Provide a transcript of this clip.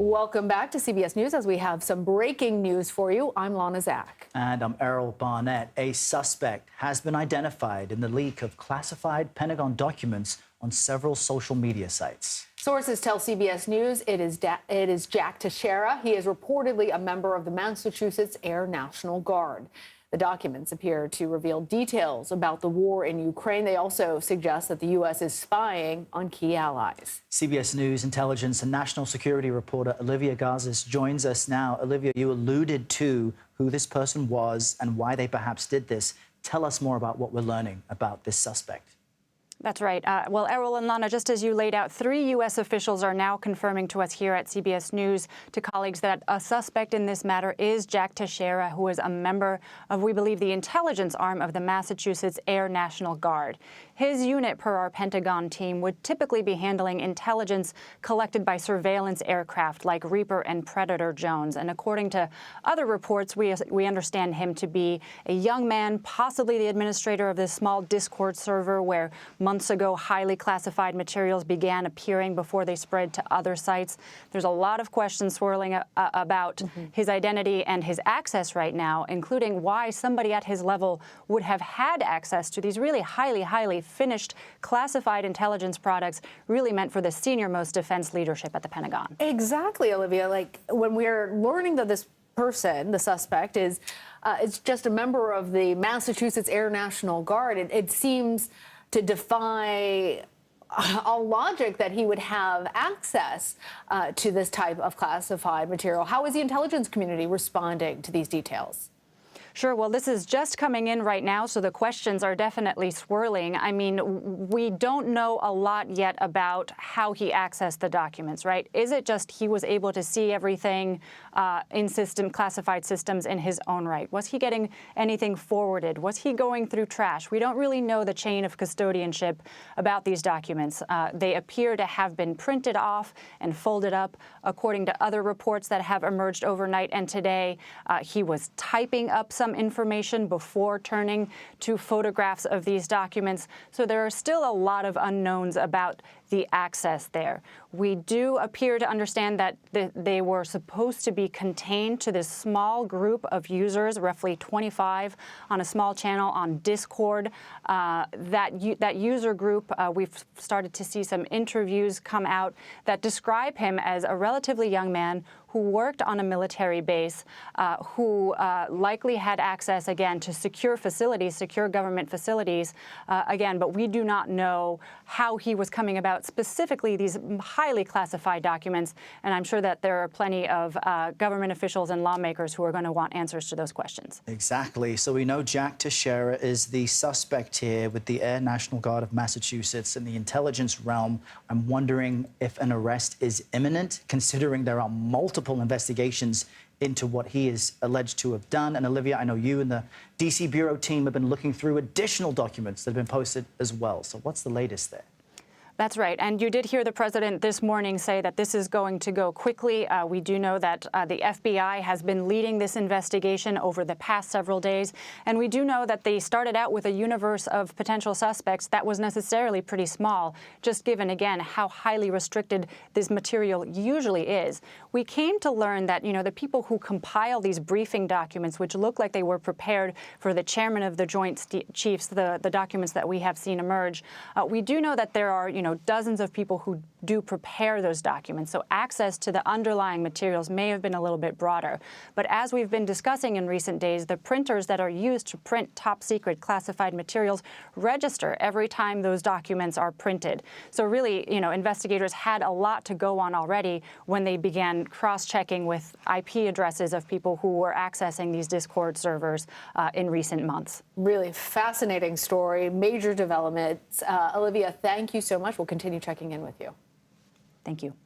Welcome back to CBS News as we have some breaking news for you. I'm Lana Zach. And I'm Errol Barnett. A suspect has been identified in the leak of classified Pentagon documents on several social media sites. Sources tell CBS News it is Jack Teixeira. He is reportedly a member of the Massachusetts Air National Guard. The documents appear to reveal details about the war in Ukraine. They also suggest that the U.S. is spying on key allies. CBS News intelligence and national security reporter Olivia Gazis joins us now. Olivia, you alluded to who this person was and why they perhaps did this. Tell us more about what we're learning about this suspect. That's right. Well, Errol and Lana, just as you laid out, 3 U.S. officials are now confirming to us here at CBS News to colleagues that a suspect in this matter is Jack Teixeira, who is a member of, we believe, the intelligence arm of the Massachusetts Air National Guard. His unit, per our Pentagon team, would typically be handling intelligence collected by surveillance aircraft like Reaper and Predator drones. And according to other reports, we understand him to be a young man, possibly the administrator of this small Discord server where months ago highly classified materials began appearing before they spread to other sites. There's a lot of questions swirling about his identity and his access right now, including why somebody at his level would have had access to these really highly finished classified intelligence products really meant for the senior-most defense leadership at the Pentagon. Exactly, Olivia. Like, when we're learning that this person, the suspect, is just a member of the Massachusetts Air National Guard, it seems to defy all logic that he would have access to this type of classified material. How is the intelligence community responding to these details? Sure. Well, this is just coming in right now, so the questions are definitely swirling. I mean, we don't know a lot yet about how he accessed the documents, right? Is it just he was able to see everything in classified systems in his own right? Was he getting anything forwarded? Was he going through trash? We don't really know the chain of custodianship about these documents. They appear to have been printed off and folded up. According to other reports that have emerged overnight and today, he was typing up some information before turning to photographs of these documents. So there are still a lot of unknowns about the access there. We do appear to understand that they were supposed to be contained to this small group of users, roughly 25, on a small channel on Discord. That user group, we've started to see some interviews come out that describe him as a relatively young man who worked on a military base, who likely had access, again, to secure facilities, secure government facilities, again, but we do not know how he was coming about specifically these highly classified documents, and I'm sure that there are plenty of government officials and lawmakers who are going to want answers to those questions. Exactly. So we know Jack Teixeira is the suspect here with the Air National Guard of Massachusetts in the intelligence realm. I'm wondering if an arrest is imminent, considering there are multiple investigations into what he is alleged to have done. And Olivia, I know you and the D.C. Bureau team have been looking through additional documents that have been posted as well. So what's the latest there? That's right. And you did hear the president this morning say that this is going to go quickly. We do know that the FBI has been leading this investigation over the past several days. And we do know that they started out with a universe of potential suspects that was necessarily pretty small, just given, again, how highly restricted this material usually is. We came to learn that, the people who compile these briefing documents, which look like they were prepared for the chairman of the Joint Chiefs, the documents that we have seen emerge, we do know that there are, dozens of people who do prepare those documents. So access to the underlying materials may have been a little bit broader. But as we've been discussing in recent days, the printers that are used to print top secret classified materials register every time those documents are printed. So really, investigators had a lot to go on already when they began cross-checking with IP addresses of people who were accessing these Discord servers in recent months. Really fascinating story, major developments. Olivia, thank you so much. We'll continue checking in with you. Thank you.